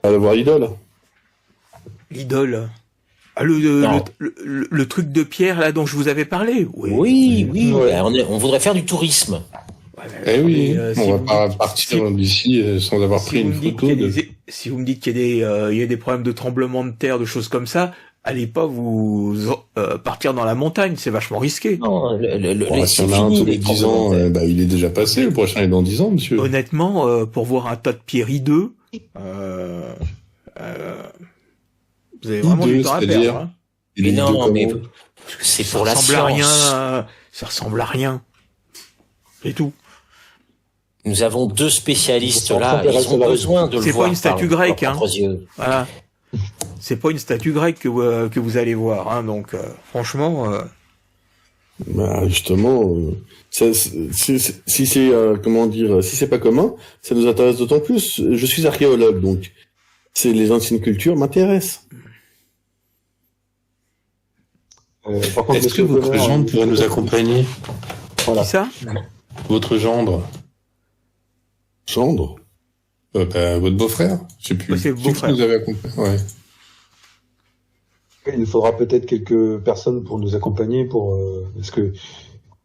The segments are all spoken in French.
Allez voir l'idole. L'idole. Ah, le truc de pierre là dont je vous avais parlé. Oui. Ouais. On voudrait faire du tourisme. Eh oui, si on vous va pas dites- partir d'ici sans avoir pris une photo de... Si vous me dites qu'il y a des problèmes de tremblement de terre, de choses comme ça, allez pas vous partir dans la montagne, c'est vachement risqué. Non, si on a un tous les 10 ans, il est déjà passé, le prochain est dans 10 ans, monsieur. Honnêtement, pour voir un tas de pierres hideux, vous avez vraiment du temps à perdre. Hein. Mais non, mais c'est pour la science. Ça ressemble à rien. C'est tout. Nous avons 2 spécialistes là, ils ont besoin de le voir. C'est pas une statue grecque, hein. Voilà. C'est pas une statue grecque que vous allez voir, hein. Donc, franchement. Justement, si c'est comment dire, si c'est pas commun, ça nous intéresse d'autant plus. Je suis archéologue, donc les anciennes cultures m'intéressent. Par contre, est-ce que votre gendre pourrait nous accompagner? Voilà. Qui ça? Votre gendre. Gendre? Votre beau-frère? Je sais plus. C'est le beau-frère. Vous avez accompagné. Ouais. Il nous faudra peut-être quelques personnes pour nous accompagner. Est-ce que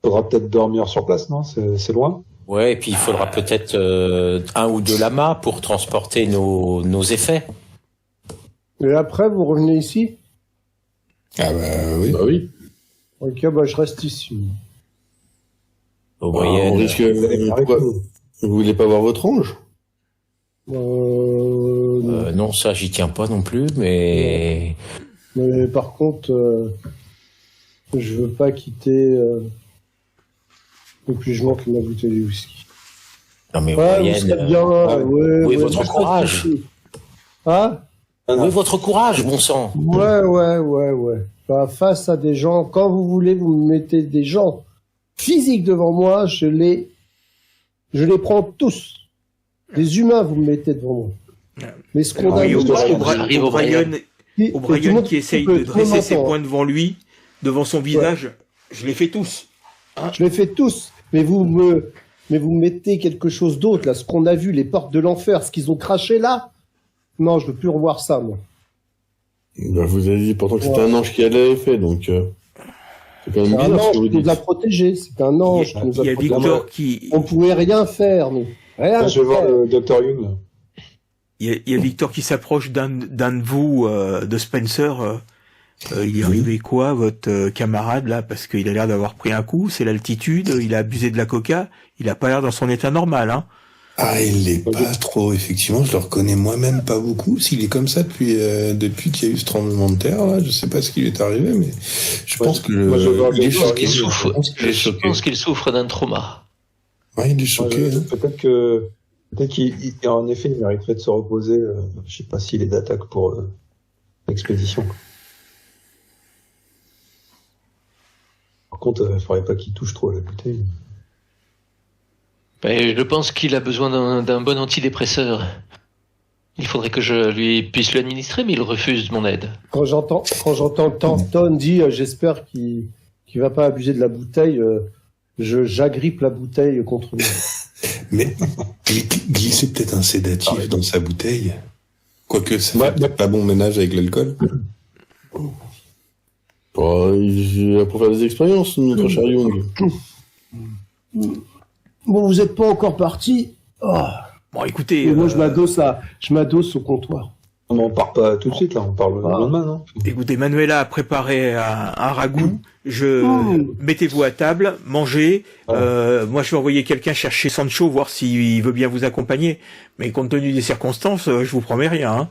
faudra peut-être dormir sur place, non? C'est loin. Ouais, et puis il faudra peut-être 1 ou 2 lamas pour transporter nos effets. Et après, vous revenez ici? Ah oui. Bah oui. Ok, je reste ici. Au moyen. On risque. Vous voulez pas voir votre ange? Non, ça j'y tiens pas non plus, mais. Mais par contre, je veux pas quitter le plus je manque ma bouteille de whisky. Non mais vous serez bien. Où est votre courage? Hein? Où est votre courage, bon sang? Ouais. Face à des gens, quand vous voulez, vous me mettez des gens physiques devant moi, je les prends tous. Les humains, vous me mettez devant moi. Mais ce qu'on a O'Brien qui essaye de dresser ses poings devant lui, devant son visage, je les fais tous. Hein? Je les fais tous. Mais vous me mettez quelque chose d'autre, là. Ce qu'on a vu, les portes de l'enfer, ce qu'ils ont craché là. Non, je veux plus revoir ça, moi. Vous avez dit pourtant que c'était un ange qui l'avait fait, donc c'est quand même un bizarre ange ce que vous qui dites. nous a protégés. C'est un ange qui nous a protégés. Victor qui... On pouvait rien faire, nous. Rien je vais voir le Dr Young, là. Il y a Victor qui s'approche d'un de vous, de Spencer. Il est arrivé quoi, votre camarade, là? Parce qu'il a l'air d'avoir pris un coup, c'est l'altitude, il a abusé de la coca, il a pas l'air dans son état normal, hein. Ah, il l'est pas trop, effectivement, je le reconnais moi-même pas beaucoup. S'il est comme ça depuis qu'il y a eu ce tremblement de terre, là, je sais pas ce qui lui est arrivé, mais je pense que il est choqué. Je pense qu'il souffre d'un trauma. Ouais, il est choqué. Peut-être qu'en effet, il mériterait de se reposer. Je sais pas s'il est d'attaque pour l'expédition. Par contre, il faudrait pas qu'il touche trop à la bouteille. Je pense qu'il a besoin d'un bon antidépresseur. Il faudrait que je puisse lui administrer, mais il refuse mon aide. Quand j'entends Tanton dire j'espère qu'il va pas abuser de la bouteille, j'agrippe la bouteille contre lui. Mais glisser peut-être un sédatif dans sa bouteille. Quoique ça fait peut-être pas bon ménage avec l'alcool. Pour faire des expériences, notre cher Young. Bon, vous êtes pas encore parti. Oh. Bon, écoutez... moi, je m'adosse au comptoir. On part pas tout de suite, là. On parle le lendemain, non? Écoutez, Manuela a préparé un ragoût. Mettez-vous à table, mangez. Moi, je vais envoyer quelqu'un chercher Sancho, voir s'il veut bien vous accompagner. Mais compte tenu des circonstances, je vous promets rien, hein.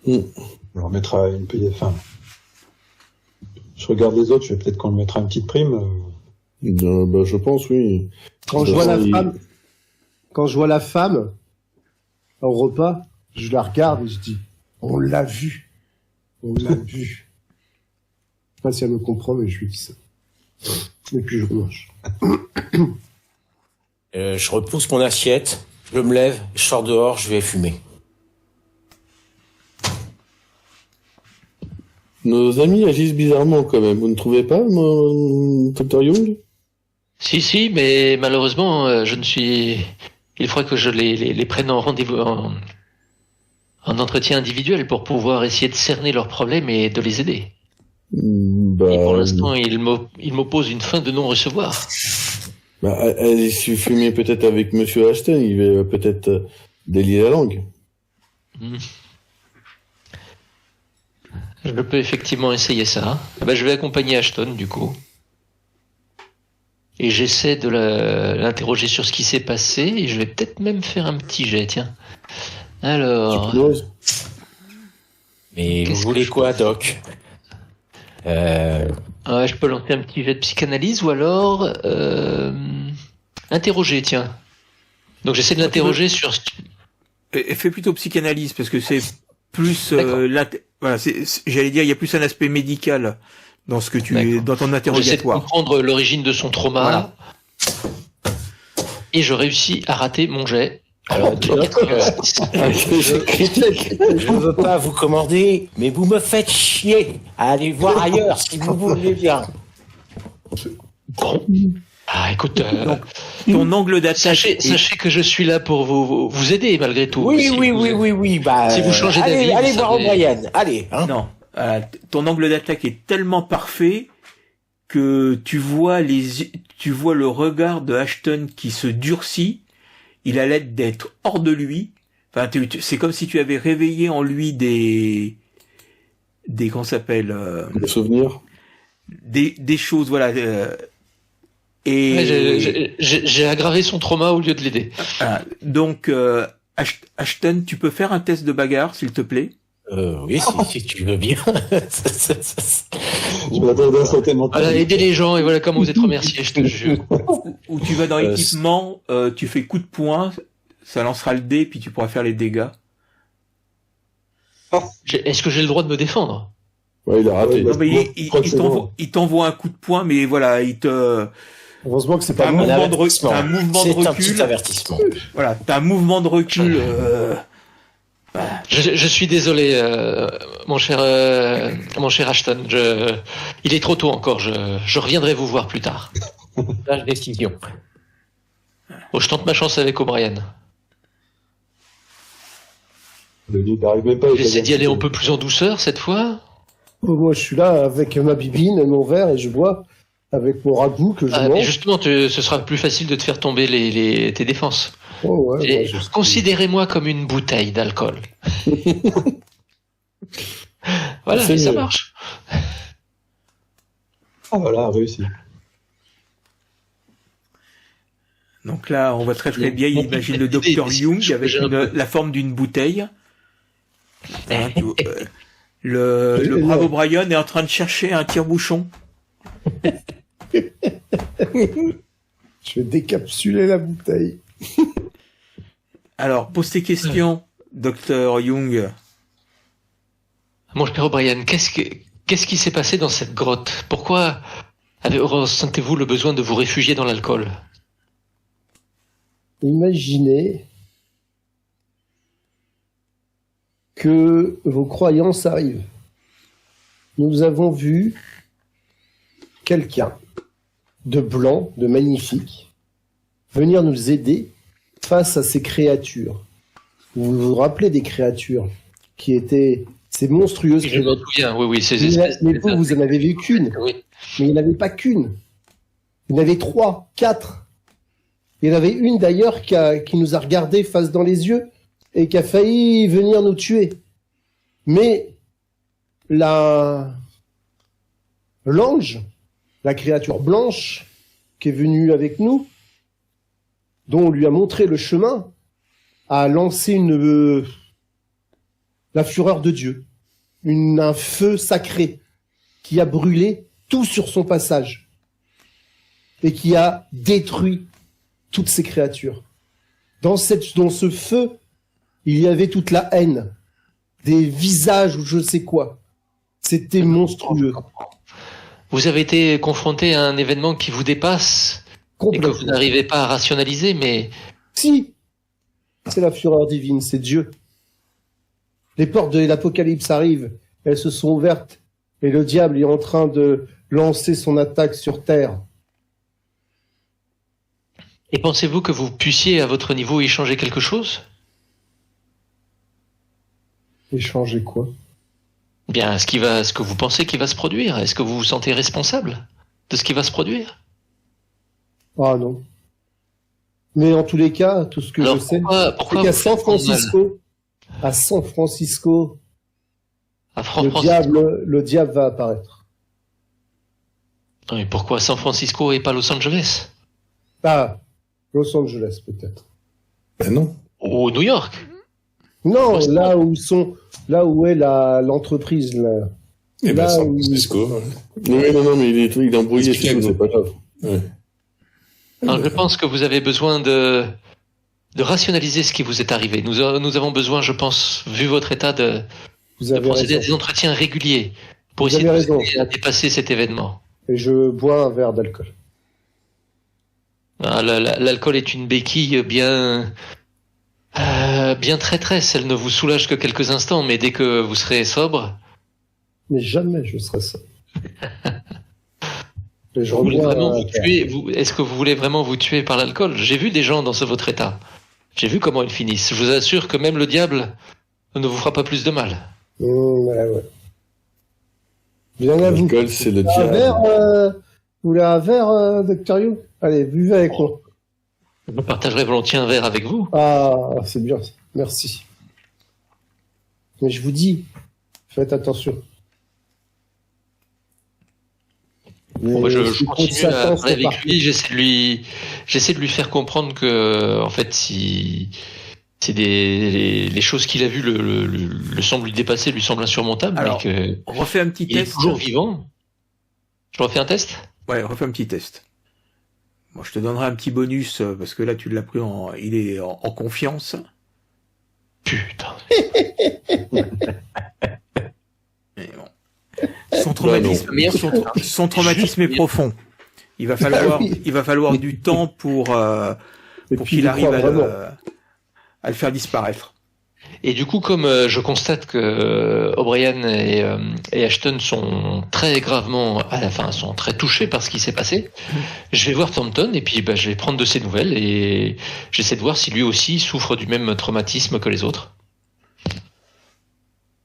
On leur mettra une petite... Enfin, je regarde les autres, je vais peut-être qu'on lui mettra une petite prime. Bah, je pense, oui. Quand je vois la femme au repas, je la regarde et je dis, on l'a vu. On l'a vu. Je sais pas si elle me comprend, mais je lui dis ça. Et puis je mange. Je repousse mon assiette, je me lève, je sors dehors, je vais fumer. Nos amis agissent bizarrement quand même, vous ne trouvez pas, Dr Young? Si, mais malheureusement, je ne suis... Il faudrait que je les prenne en rendez-vous, en entretien individuel pour pouvoir essayer de cerner leurs problèmes et de les aider. Bah, Et pour l'instant, il m'oppose une fin de non-recevoir. bah, allez fumer peut-être avec Monsieur Ashton, il va peut-être délier la langue. Je peux effectivement essayer ça. Bah, je vais accompagner Ashton, du coup. Et j'essaie de l'interroger sur ce qui s'est passé, et je vais peut-être même faire un petit jet, tiens. Alors... Mais vous voulez quoi, Doc? Ouais, je peux lancer un petit jet de psychanalyse, ou alors... interroger, tiens. Donc j'essaie de l'interroger sur... Et fais plutôt psychanalyse, parce que c'est plus... voilà, j'allais dire, il y a plus un aspect médical dans ce que dans ton J'essaie de interrogatoire. comprendre l'origine de son trauma. Voilà. Et je réussis à rater mon jet. Alors, Je ne veux pas vous commander, mais vous me faites chier à aller voir ailleurs si vous voulez bien. Bon. Ah, écoute, Donc, ton angle d'attaque... sachez que je suis là pour vous aider malgré tout. Oui. Bah, Si vous changez d'avis, allez vous voir savez. O'Brien. Allez. Hein. Non, ton angle d'attaque est tellement parfait que tu vois le regard de Ashton qui se durcit. Il a l'air d'être hors de lui. Enfin, c'est comme si tu avais réveillé en lui des qu'on s'appelle Des souvenirs. des choses, voilà. Et Ouais, j'ai aggravé son trauma au lieu de l'aider. donc Ashton, tu peux faire un test de bagarre, s'il te plaît. Oui, si tu veux bien. Je m'attendais à sauter mental. Voilà, aidez les gens et voilà comment vous êtes remerciés, je te jure. Où tu vas dans l'équipement, tu fais coup de poing, ça lancera le dé, puis tu pourras faire les dégâts. Est-ce que j'ai le droit de me défendre? Ouais, il a raté. Non, mais je crois que il t'envoie un coup de poing, mais voilà, Heureusement que c'est t'as pas un moi. mouvement de avertissement. t'as un mouvement de C'est un petit recul. avertissement. Voilà, t'as un mouvement de recul. Je suis désolé, mon cher Ashton. Il est trop tôt encore. Je reviendrai vous voir plus tard. Lâche décision. Oh, je tente ma chance avec O'Brien. Il n'arrive même pas à J'essaie d'y aller un peu plus en douceur cette fois. Moi, je suis là avec ma bibine et mon verre et je bois avec mon ragoût que je Mais mange. justement, ce sera plus facile de te faire tomber tes défenses. Oh, ouais, Et ouais, je sais. considérez-moi comme une bouteille d'alcool. Voilà, C'est et ça mieux. marche. Ah voilà, réussi. Donc là, on voit très très bien, il imagine le docteur Young avec la forme d'une bouteille. Hein, le bravo Brian est en train de chercher un tire-bouchon. Je vais décapsuler la bouteille. Alors, pose tes questions, docteur Young. Mon cher O'Brien, qu'est-ce qui s'est passé dans cette grotte? Pourquoi ressentez-vous le besoin de vous réfugier dans l'alcool? Imaginez que vos croyances arrivent. Nous avons vu quelqu'un de blanc, de magnifique, venir nous aider face à ces créatures. Vous vous rappelez des créatures qui étaient ces monstrueuses Je m'en créatures. souviens, oui, ces espèces. Mais vous en avez vu qu'une. Oui. Mais il n'y en avait pas qu'une. Il y en avait 3, 4. Il y en avait une d'ailleurs qui nous a regardé face dans les yeux et qui a failli venir nous tuer. Mais l'ange, la créature blanche qui est venue avec nous, dont on lui a montré le chemin, a lancé la fureur de Dieu, un feu sacré qui a brûlé tout sur son passage et qui a détruit toutes ces créatures. Dans ce feu, il y avait toute la haine, des visages ou je sais quoi. C'était monstrueux. Vous avez été confronté à un événement qui vous dépasse et que Complètement. vous n'arrivez pas à rationaliser, mais Si, c'est la fureur divine, c'est Dieu. Les portes de l'Apocalypse arrivent, elles se sont ouvertes, et le diable est en train de lancer son attaque sur Terre. et pensez-vous que vous puissiez à votre niveau y changer quelque chose? Et changer quoi? Bien, ce que vous pensez qui va se produire, est-ce que vous vous sentez responsable de ce qui va se produire? Ah non. Mais en tous les cas, tout ce que Alors je sais, pourquoi c'est qu'à vous San faites mal Francisco, à Francisco? le diable va apparaître. Et pourquoi San Francisco et pas Los Angeles? Ah, Los Angeles peut-être. Ben non. Ou New York? Non, Boston. là où est l'entreprise là. Et ben Là San où- Francisco. Non, mais il est embrouillé, c'est Chicago. tout, c'est pas grave. Ouais. Alors, je pense que vous avez besoin de rationaliser ce qui vous est arrivé. Nous avons besoin, je pense, vu votre état, de Vous avez procéder à raison. des entretiens réguliers pour Vous essayer de avez vous raison. aider à dépasser cet événement. Et je bois un verre d'alcool. Ah, l'alcool est une béquille bien traîtresse. Elle ne vous soulage que quelques instants, mais dès que vous serez sobre, Mais jamais je serai ça. Et je vous voulez rebois vraiment un vous verre. tuer. Est-ce que vous voulez vraiment vous tuer par l'alcool? J'ai vu des gens dans votre état. J'ai vu comment ils finissent. Je vous assure que même le diable ne vous fera pas plus de mal. Ouais. Bien à vous. L'alcool, c'est le Un diable. verre, vous voulez un verre, Dr. You? Allez, buvez avec moi. Je partagerai volontiers un verre avec vous. Ah, c'est bien, merci. Mais je vous dis, faites attention. Bon, bah, je si continue contre Satan, à parler c'est avec parti. lui. J'essaie de lui faire comprendre que, en fait, si c'est les choses qu'il a vues le semblent lui dépasser, lui semblent insurmontables, Alors, mais que Refais un petit il est test. toujours vivant. Je refais un test? Ouais, refais un petit test. Moi, je te donnerai un petit bonus parce que là, tu l'as pris il est en confiance. Putain. Mais bon. Son traumatisme, Mais son traumatisme est profond. Il va falloir, Ah oui. il va falloir du temps pour Et puis, qu'il j'y arrive crois vraiment. à le faire disparaître. Et du coup, comme je constate que O'Brien et Ashton sont très gravement, à la fin, sont très touchés par ce qui s'est passé, je vais voir Thornton et puis je vais prendre de ses nouvelles et j'essaie de voir si lui aussi souffre du même traumatisme que les autres.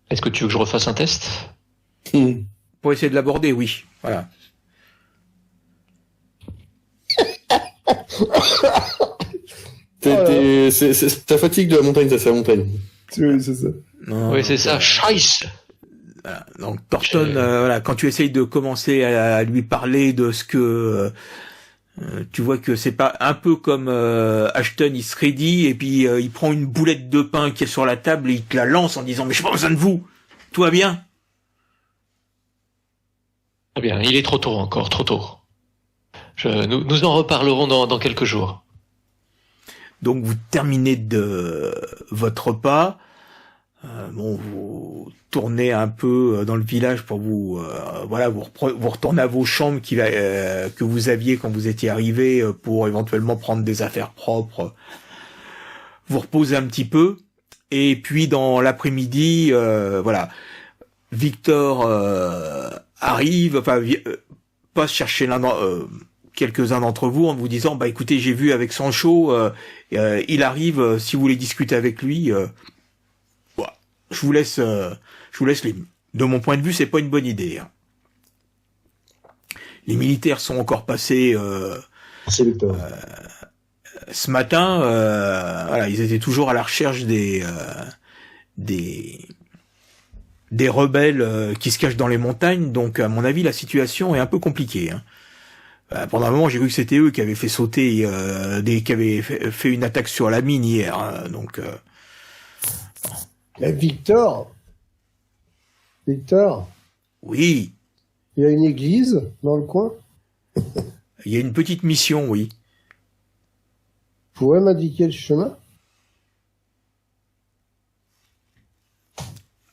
Est-ce que tu veux que je refasse un test? Pour essayer de l'aborder, oui. Voilà. C'est ta fatigue de la montagne, ça, c'est la montagne. Oui, c'est ça. Non, Oui, c'est donc, ça. Scheisse. voilà. Donc Thornton, voilà, quand tu essayes de commencer à lui parler de ce que tu vois que c'est pas un peu comme Ashton, il se raidit et puis il prend une boulette de pain qui est sur la table et il te la lance en disant mais j'ai pas besoin de vous, tout va bien. Très bien, il est trop tôt encore, trop tôt. Nous en reparlerons dans quelques jours. Donc vous terminez de votre repas. Bon, vous tournez un peu dans le village pour vous, voilà, vous retournez à vos chambres que vous aviez quand vous étiez arrivé pour éventuellement prendre des affaires propres, vous reposez un petit peu, et puis dans l'après-midi, voilà, Victor arrive, enfin passe chercher quelques-uns d'entre vous en vous disant bah écoutez j'ai vu avec Sancho, il arrive, si vous voulez discuter avec lui. Je vous laisse libre. De mon point de vue, c'est pas une bonne idée. Hein. Les militaires sont encore passés C'est le temps. ce matin. Voilà, ils étaient toujours à la recherche des rebelles qui se cachent dans les montagnes. Donc, à mon avis, la situation est un peu compliquée. Hein. Pendant un moment, j'ai cru que c'était eux qui avaient fait sauter, qui avaient fait une attaque sur la mine hier. Hein. Donc Mais Victor, oui. Il y a une église dans le coin. Il y a une petite mission, oui. Vous pouvez m'indiquer le chemin?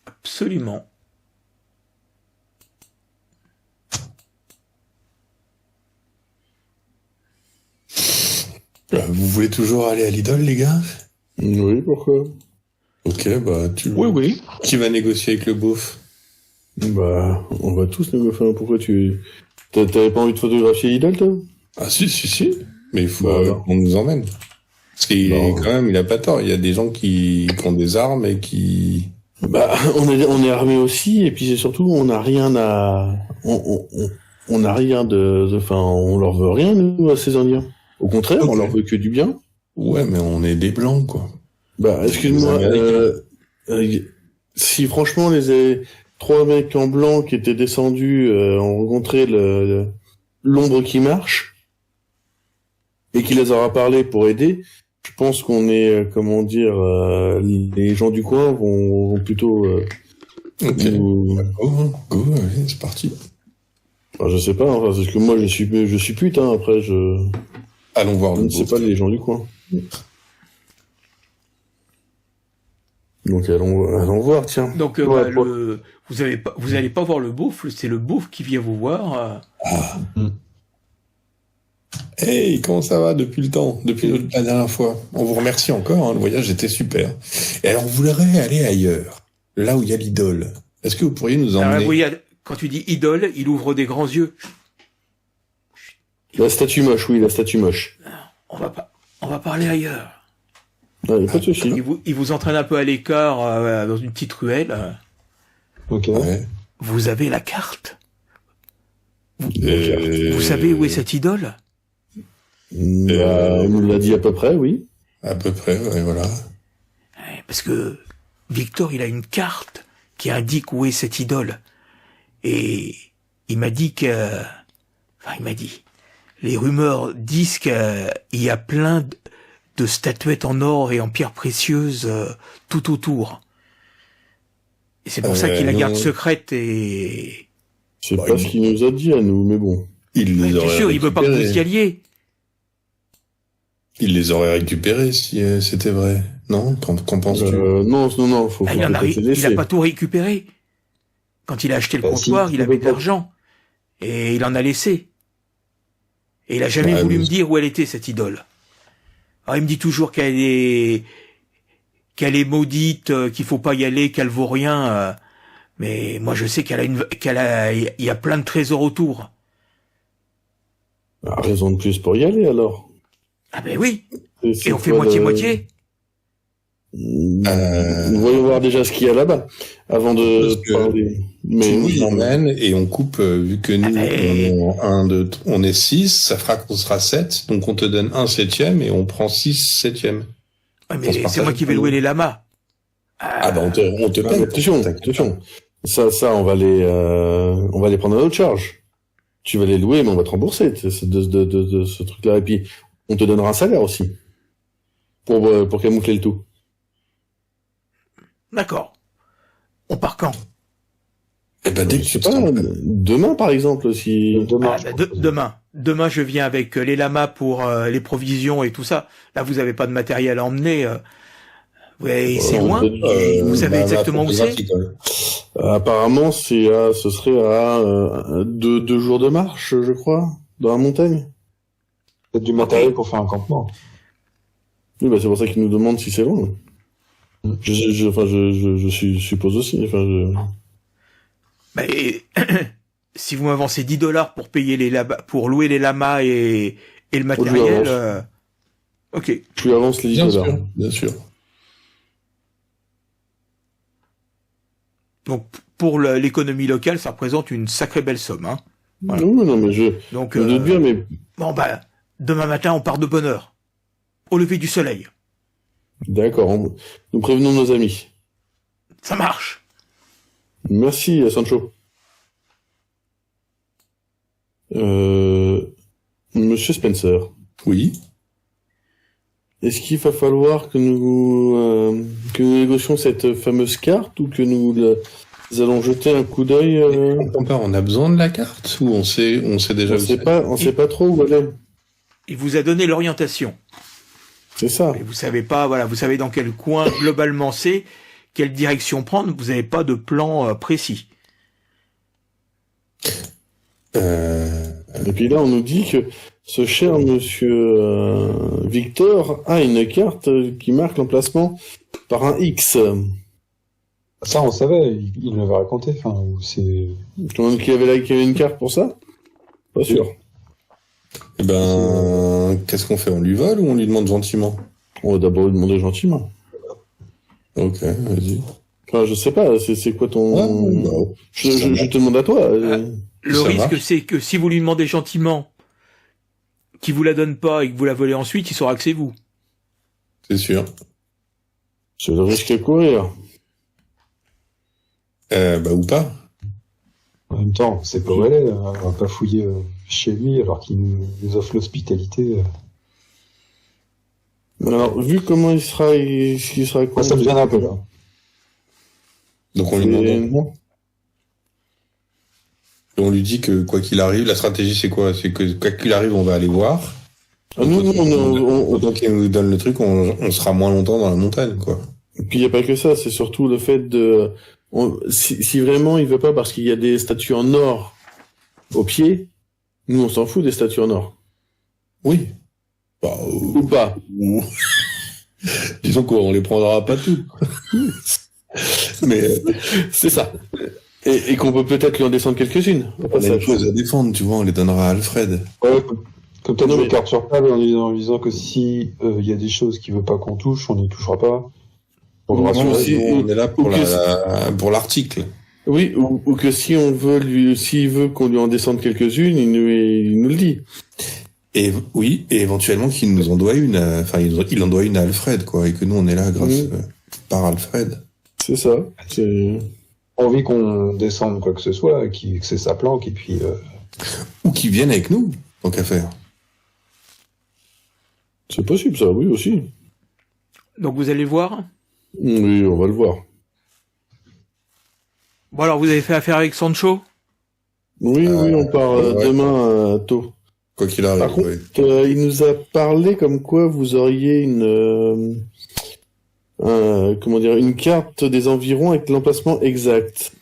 Absolument. Vous voulez toujours aller à l'idole, les gars? Oui, pourquoi? Ok, bah Oui. Qui va négocier avec le beauf? Bah, on va tous négocier. Pourquoi t'avais pas envie de photographier l'idole, toi? Ah si. Mais il faut Bah, qu'on nous emmène. Parce qu'il Bah, quand même, il a pas tort. Il y a des gens qui ont des armes et qui... Bah, on est armé aussi, et puis c'est surtout, on n'a rien à, on n'a rien enfin, on leur veut rien, nous, à ces Indiens. Au contraire, Ok. on leur veut que du bien. Ouais, mais on est des blancs, quoi. Bah, excuse-moi, Les Américains. si franchement les trois mecs en blanc qui étaient descendus ont rencontré l'ombre qui marche et qui les aura parlé pour aider, je pense qu'on est, comment dire, les gens du coin vont plutôt Ok. nous- Go, allez, c'est parti. enfin, je sais pas, enfin, parce que moi je suis pute, hein, après je Allons voir le ne sais beauf. pas les gens du coin. Donc allons voir, tiens. Donc Ouais, vous allez pas voir le beauf, c'est le beauf qui vient vous voir. Hey, comment ça va depuis le temps, depuis la dernière fois? On vous remercie encore, hein, le voyage était super. Et alors, on voudrait aller ailleurs, là où il y a l'idole. Est-ce que vous pourriez nous Alors, emmener? oui, quand tu dis idole, il ouvre des grands yeux. La statue moche, oui, la statue moche. On va parler ailleurs. Ah, y a pas de souci. Il vous entraîne un peu à l'écart dans une petite ruelle. Ok. Ouais. Vous avez la carte. Euh, Vous savez où est cette idole? Bah, on nous l'a dit à peu près, oui. À peu près, ouais, voilà. Parce que Victor, il a une carte qui indique où est cette idole. Et il m'a dit les rumeurs disent qu'il y a plein de statuettes en or et en pierres précieuses tout autour. Et c'est pour ça qu'il la garde non. secrète et... C'est Bah, pas il- ce qu'il nous a dit à nous, mais bon. Il les Bien aurait sûr, il veut pas que récupérés. vous y alliez. Il les aurait récupérés si c'était vrai. Non? Qu'en penses-tu? Non, faut Ah, peut-être les il laisser. a pas tout récupéré. Quand il a acheté le Bah, comptoir, si, il avait peut-être. de l'argent. Et il en a laissé. Et il a jamais Bah, voulu mais- me dire où elle était, cette idole. Alors, il me dit toujours qu'elle est maudite, qu'il faut pas y aller, qu'elle vaut rien. Mais moi, je sais il y a plein de trésors autour. Ah, raison de plus pour y aller, alors. Ah ben oui. C'est Et on fait quoi moitié-moitié. Voyons voir déjà ce qu'il y a là-bas, avant de Parce que parler. Tu Mais nous oui, emmènes et on coupe, vu que nous, on est 6, ça fera qu'on sera 7, donc on te donne un 7e et on prend 6 7e. Ouais, On se mais c'est partage moi qui vais tout. louer les lamas. Ah bah on te Ah, mais paye. attention. Ça, on va les prendre à notre charge. Tu vas les louer, mais on va te rembourser de ce truc-là. Et puis, on te donnera un salaire aussi. Pour camoufler le tout. D'accord. On part quand? Eh ben dès que Je tu sais te pas, sens- demain, par exemple, si... Demain, Ah, bah, demain. Demain, je viens avec les lamas pour les provisions et tout ça. Là, vous avez pas de matériel à emmener. Ouais, c'est loin. Vous savez bah, exactement où c'est? photographie, quand même. Apparemment, ce serait à 2 jours de marche, je crois, dans la montagne. peut-être du matériel pour faire un campement. Oui, bah, c'est pour ça qu'ils nous demandent si c'est loin. Je suppose aussi. Bah, si vous m'avancez $10 pour payer pour louer les lamas et le matériel, avance. ok. Tu avances les 10 Bien dollars. sûr, bien sûr. Donc pour l'économie locale, ça représente une sacrée belle somme. Hein. Voilà. Oui, non, mais je Donc me doute bien, mais bon bah demain matin, on part de bonne heure, au lever du soleil. d'accord, nous prévenons nos amis. Ça marche. Merci, Sancho. Monsieur Spencer, Oui. est-ce qu'il va falloir que nous négocions cette fameuse carte ou que nous Nous allons jeter un coup d'œil. On a besoin de la carte ou on sait déjà On sait pas trop où elle est. Il vous a donné l'orientation. C'est ça. Mais vous savez pas, voilà, vous savez dans quel coin globalement c'est, quelle direction prendre, vous n'avez pas de plan précis. Et puis là, on nous dit que ce cher monsieur Victor a une carte qui marque l'emplacement par un X. Ça, on savait, il l'avait raconté. Enfin, c'est. Qu'il y avait une carte pour ça? Pas sûr. Eh ben, qu'est-ce qu'on fait? On lui vole ou on lui demande gentiment? On va d'abord lui demander gentiment. Ok, vas-y. Enfin, je sais pas, c'est quoi ton... je te demande à toi. Le Ça risque, marche. c'est que si vous lui demandez gentiment, qu'il vous la donne pas et que vous la volez ensuite, il saura que c'est vous. C'est sûr. C'est le risque à courir. Ou pas. En même temps, c'est pas où elle est. On va pas fouiller chez lui alors qu'il nous offre l'hospitalité. Alors, vu comment il sera Moi, ça me gêne un peu, là. Donc on lui demande. On lui dit que quoi qu'il arrive, la stratégie c'est quoi? C'est que quoi qu'il arrive, on va aller voir. Ah, non, Autant qu'il nous donne le truc, on sera moins longtemps dans la montagne, quoi. Et puis il n'y a pas que ça, c'est surtout le fait de... si vraiment il veut pas parce qu'il y a des statues en or au pied, nous on s'en fout des statues en or. Oui. Ou pas. Disons qu'on les prendra pas toutes. Mais C'est ça. Et qu'on peut peut-être lui en descendre quelques-unes. Au on a une passage. chose à défendre, tu vois, on les donnera à Alfred. Ouais, comme t'as Non, mis mais- les cartes sur table en disant que si il y a des choses qu'il veut pas qu'on touche, on n'y touchera pas. Pour le Non, rassurer. si- On est là pour ou que- pour l'article. Oui, ou que si on veut s'il veut qu'on lui en descende quelques-unes, il nous le dit. Et oui, et éventuellement qu'il nous en doit une, il en doit une à Alfred, quoi, et que nous on est là grâce par Alfred. C'est ça. C'est... Envie qu'on descende quoi que ce soit, que c'est sa planque, et puis Ou qu'ils viennent avec nous, tant qu'à faire. c'est possible ça, oui aussi. Donc vous allez voir. Oui, on va le voir. Bon alors, vous avez fait affaire avec Sancho? Oui, on part ouais. demain tôt. Quoi qu'il arrive, Par contre, ouais. il nous a parlé comme quoi vous auriez une carte des environs avec l'emplacement exact.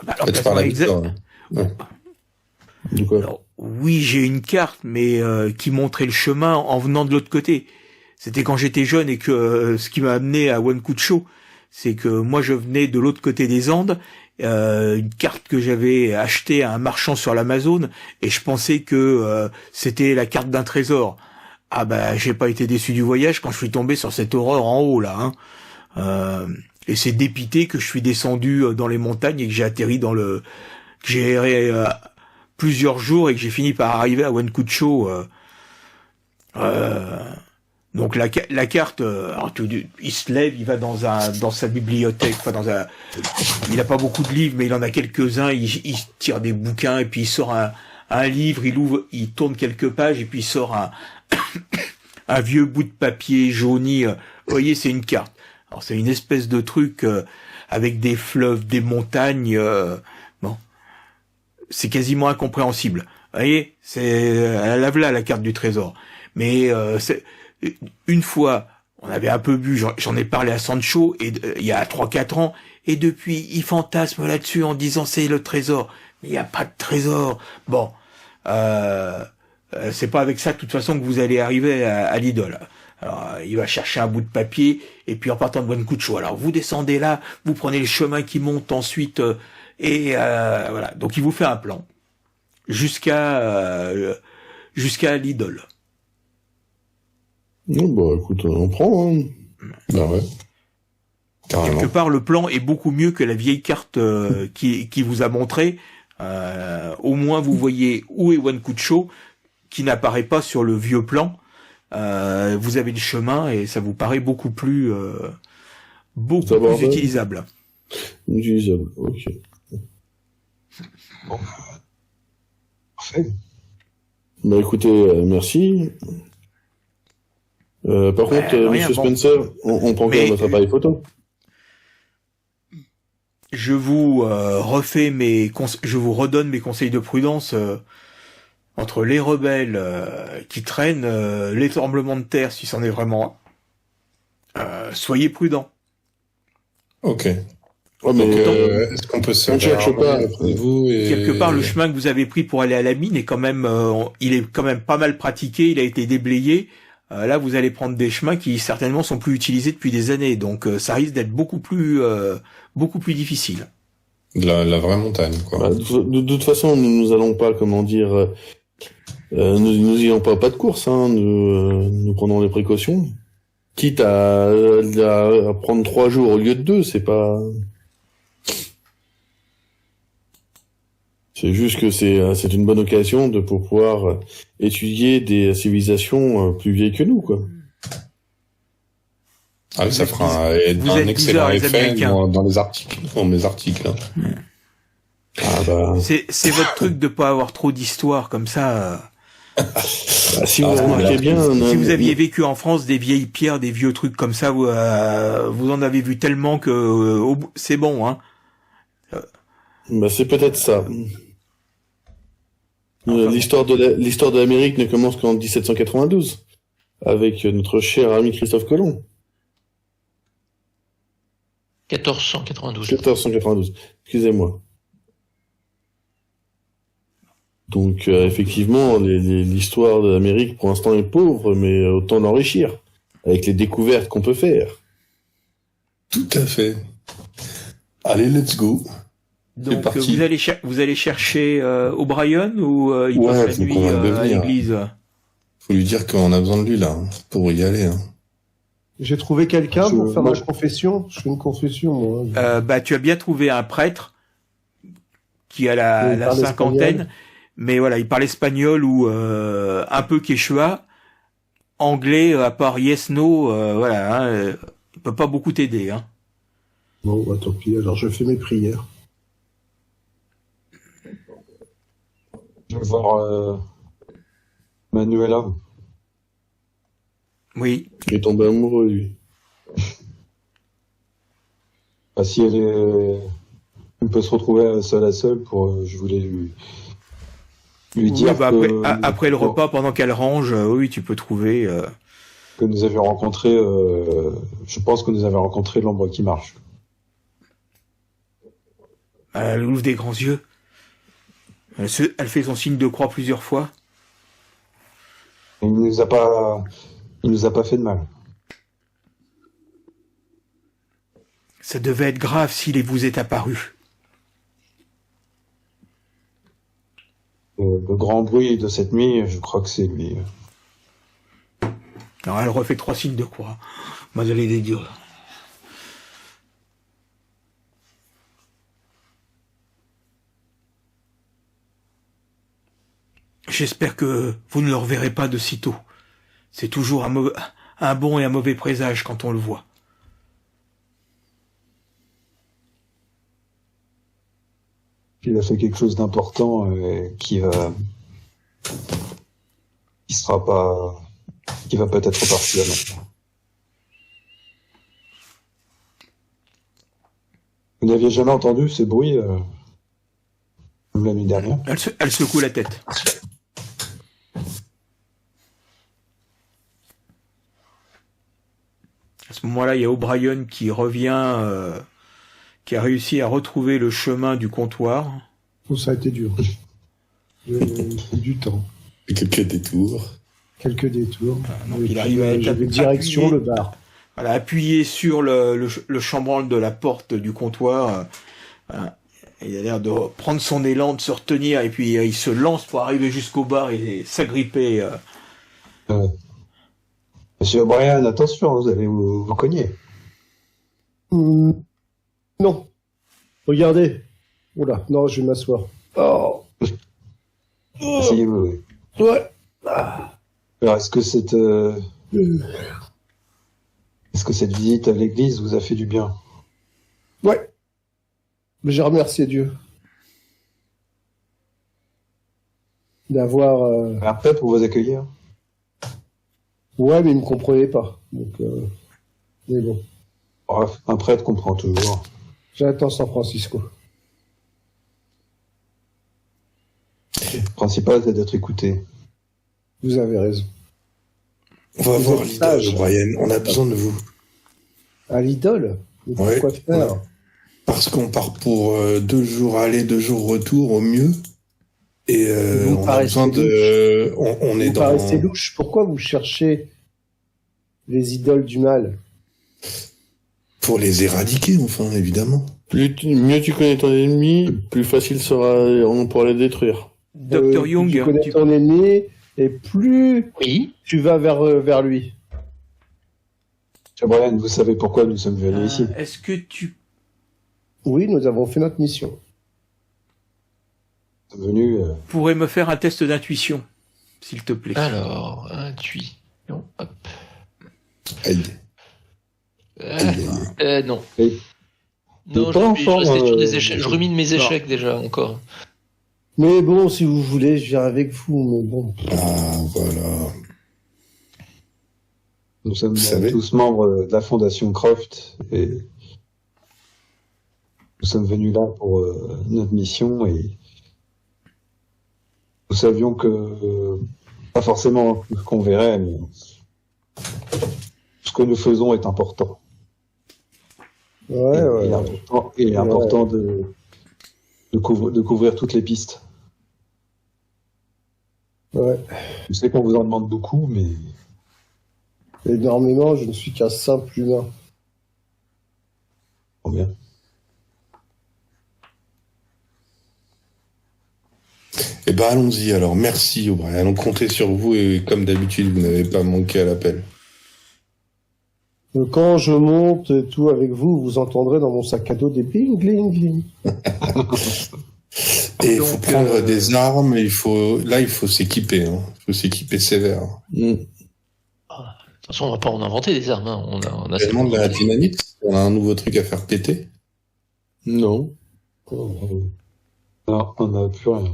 Bah, Faites par la victoire, hein. Ouais. Du quoi? Alors, oui, j'ai une carte, mais qui montrait le chemin en venant de l'autre côté. C'était quand j'étais jeune et que ce qui m'a amené à Huaycucho, c'est que moi je venais de l'autre côté des Andes, une carte que j'avais achetée à un marchand sur l'Amazone, et je pensais que c'était la carte d'un trésor. Ah bah j'ai pas été déçu du voyage quand je suis tombé sur cette horreur en haut là. Et c'est dépité que je suis descendu dans les montagnes et que j'ai atterri que j'ai erré plusieurs jours et que j'ai fini par arriver à Huaycucho. Donc la carte, alors, il se lève, il va dans sa bibliothèque, il a pas beaucoup de livres, mais il en a quelques-uns. Il tire des bouquins et puis il sort un livre, il tourne quelques pages et puis il sort un vieux bout de papier jauni. Vous voyez, c'est une carte. Alors c'est une espèce de truc avec des fleuves, des montagnes. Bon, c'est quasiment incompréhensible. Vous voyez, elle a là la carte du trésor. Mais une fois, on avait un peu bu, j'en ai parlé à Sancho et il y a 3-4 ans, et depuis, il fantasme là-dessus en disant c'est le trésor. Mais il n'y a pas de trésor. Bon, c'est pas avec ça de toute façon que vous allez arriver à l'idole. Alors, il va chercher un bout de papier, et puis en partant de Huaycucho, alors vous descendez là, vous prenez le chemin qui monte ensuite, et voilà. Donc il vous fait un plan jusqu'à l'idole. Non, bah écoute, on prend. Hein. Bah ouais. Carrément. Quelque part, le plan est beaucoup mieux que la vieille carte qui vous a montré. Au moins, vous voyez où est Huaycucho, qui n'apparaît pas sur le vieux plan. Vous avez le chemin et ça vous paraît beaucoup plus utilisable. Utilisable, ok. parfait. Bah écoutez, merci. Par contre, rien, Monsieur bon. Spencer, on prend quand même Mais- votre appareil photo. je vous je vous redonne mes conseils de prudence entre les rebelles qui traînent, les tremblements de terre, si c'en est vraiment un. Soyez prudents. Ok. Ouais, mais Donc, est-ce qu'on peut se on cherche pas. auprès de vous et... Quelque part, le chemin que vous avez pris pour aller à la mine est quand même, il est quand même pas mal pratiqué. Il a été déblayé. Là, vous allez prendre des chemins qui certainement sont plus utilisés depuis des années. Donc, ça risque d'être beaucoup plus difficile. De la vraie montagne, quoi. Bah, de toute façon, nous allons pas, comment dire, nous ayons pas de course, hein, nous prenons les précautions. Quitte à prendre 3 jours au lieu de 2, c'est pas... C'est juste que c'est une bonne occasion pour pouvoir étudier des civilisations plus vieilles que nous, quoi. Ah oui, ça fera un êtes excellent bizarres, les effet Américains. dans mes articles. Hein. Ah bah... C'est votre truc de pas avoir trop d'histoire comme ça. Bah, si vous remarquez bien... Si vous aviez vécu en France des vieilles pierres, des vieux trucs comme ça, vous en avez vu tellement que c'est bon, hein. Bah, c'est peut-être ça. Enfin, L'histoire de l'Amérique ne commence qu'en 1792, avec notre cher ami Christophe Colomb. 1492. 1492, excusez-moi. Donc, effectivement, l'histoire de l'Amérique, pour l'instant, est pauvre, mais autant l'enrichir, avec les découvertes qu'on peut faire. Tout à fait. Allez, let's go. Donc parti. vous allez chercher O'Brien ou il Ouais, passe faut la nuit qu'on va le à devenir. l'église. Faut lui dire qu'on a besoin de lui, là, hein, pour y aller. Hein. J'ai trouvé quelqu'un pour faire moi, ma confession. Je fais une confession, moi. Bah tu as bien trouvé un prêtre qui a Oui, il la parle cinquantaine, espagnol. mais voilà, il parle espagnol ou un peu quechua, anglais à part yes no, voilà, hein, il peut pas beaucoup t'aider, hein. Bon, bah, tant pis. Alors, je fais mes prières. je vais voir Manuela. Oui. Il est tombé amoureux, lui. Ah, si elle peut se retrouver seule à seule pour, je voulais lui Oui, dire bah, que, après le repas, pendant qu'elle range, oui, tu peux trouver. que nous avions rencontré, je pense que nous avions rencontré l'ombre qui marche. Elle ouvre des grands yeux. Elle fait son signe de croix plusieurs fois. Il nous a pas fait de mal. Ça devait être grave s'il vous est apparu. Le grand bruit de cette nuit, je crois que c'est lui. Alors elle refait 3 signes de croix. Moi, j'allais les dire. J'espère que vous ne le reverrez pas de sitôt. C'est toujours un bon et un mauvais présage quand on le voit. Il a fait quelque chose d'important qui va peut-être repartir maintenant. Vous n'aviez jamais entendu ces bruits comme la nuit dernière? Elle secoue la tête. À ce moment-là, il y a O'Brien qui revient, qui a réussi à retrouver le chemin du comptoir. Oh, ça a été dur. Il faut du temps. Et quelques détours. Quelques détours. donc Et il puis, arrive à être j'avais direction appuyé. le bar. Voilà, appuyé sur le chambranle de la porte du comptoir. Voilà. Il a l'air de prendre son élan, de se retenir, et puis il se lance pour arriver jusqu'au bar et s'agripper. Monsieur O'Brien, attention, vous allez vous cogner. Non. Regardez. Oula, non, je vais m'asseoir. Oh. Asseyez-vous. Oui. Ouais. Alors, est-ce que cette visite à l'église vous a fait du bien? Ouais. Mais j'ai remercié Dieu d'avoir... Un prêtre pour vous accueillir? Ouais, mais il me comprenait pas. Donc, mais bon. Bref, un prêtre comprend toujours. J'attends San Francisco. Le principal, c'est d'être écouté. Vous avez raison. On va Vous voir êtes l'idole, sage. Brian. On a besoin de vous. À l'idole. Mais Ouais, pourquoi faire? ouais. Parce qu'on part pour 2 jours aller, 2 jours retour au mieux. Et Vous me on a paraissez besoin de... On est Vous dans... paraissez louche. Pourquoi vous cherchez les idoles du mal? Pour les éradiquer, enfin, évidemment. Mieux tu connais ton ennemi, plus facile sera on pourra les détruire. Docteur Plus Young, tu connais tu- ton ennemi, et plus Oui. tu vas vers lui. Tiens, Brian, vous savez pourquoi nous sommes venus ici? est-ce que tu Oui, nous avons fait notre mission. Nous sommes venus... pourrais me faire un test d'intuition, s'il te plaît? Alors, intuition. Hop. Aïe. Non. Et- Non, pas je encore, restais sur des échecs. Je rumine mes non. échecs déjà encore. Mais bon, si vous voulez, je viens avec vous. Mais bon, Ah, voilà. Nous sommes Vous savez- tous membres de la Fondation Croft et nous sommes venus là pour notre mission et nous savions que pas forcément ce qu'on verrait, mais ce que nous faisons est important. ouais, Et ouais. il est important, il est important de couvrir toutes les pistes. Ouais. Je sais qu'on vous en demande beaucoup, mais Énormément, je ne suis qu'un simple humain. bien. Eh ben, allons-y, alors. Merci, O'Brien. On comptait sur vous et, comme d'habitude, vous n'avez pas manqué à l'appel. Quand je monte et tout avec vous, vous entendrez dans mon sac à dos des bling, bling, bling. Et il Donc, faut prendre des armes, il faut s'équiper, hein. Il faut s'équiper sévère. Mm. De toute façon, on va pas en inventer des armes. Hein. On a Tellement de la dynamite, on a un nouveau truc à faire péter. Non. Non, on n'a plus rien.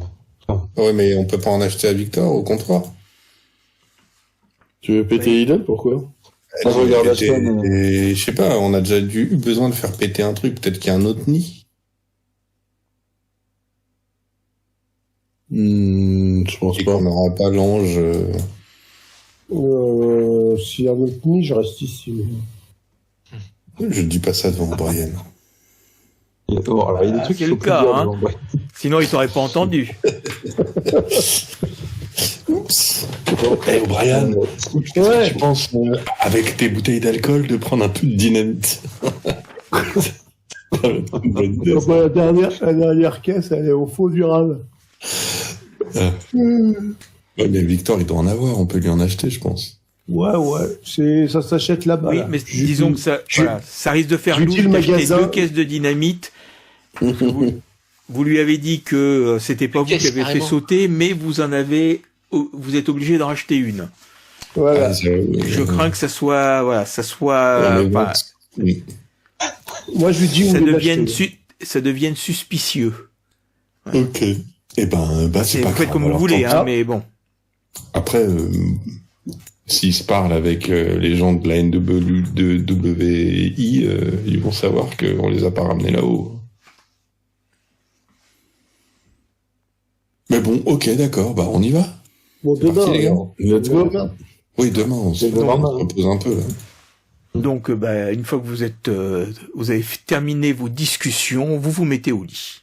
Ouais, mais on peut pas en acheter à Victor, au comptoir. Tu veux péter l'idole, pourquoi? Ah, je regarde Péter- Ashton, et je sais pas, on a déjà eu besoin de faire péter un truc, peut-être qu'il y a un autre nid. Je pense Et pas. qu'on n'aura pas l'ange. S'il y a un autre nid, je reste ici. Je dis pas ça devant Brian. Bon, alors, il y a des trucs c'est qu'il faut le plus cas, dire hein. devant Brian. Sinon, il t'aurait pas entendu. Oups. Eh, Brian, Ouais. je pense, avec tes bouteilles d'alcool, de prendre un peu de dynamite. Ça va être une bonne idée, ça. La dernière caisse, elle est au fond du rame. Ouais, mais Victor, il doit en avoir, on peut lui en acheter, je pense. Ouais. Ça s'achète là-bas. Oui, là. mais disons que ça, voilà, ça risque de faire je louche dis le d'acheter magasin. 2 caisses de dynamite. Vous lui avez dit que c'était pas vous qui Caisse, avez fait carrément. sauter, mais vous êtes obligé d'en racheter une. Voilà. Ah, ça, Je crains que ça soit, on est pas- bon. Oui. Moi, je lui dis où ça les devienne, acheter. ça devienne suspicieux. Ok. Eh ben, c'est pas Vous faites grave. comme vous Alors, voulez, tant hein, pis. mais bon. Après, s'ils se parlent avec les gens de la NWI, ils vont savoir qu'on les a pas ramenés là-haut. Mais bon, ok, d'accord, bah on y va. Bon, C'est parti, demain, les gars. alors. Let's go. Demain. Oui, demain, on se Demain. repose un peu, là. Donc, une fois que vous avez terminé vos discussions, vous vous mettez au lit.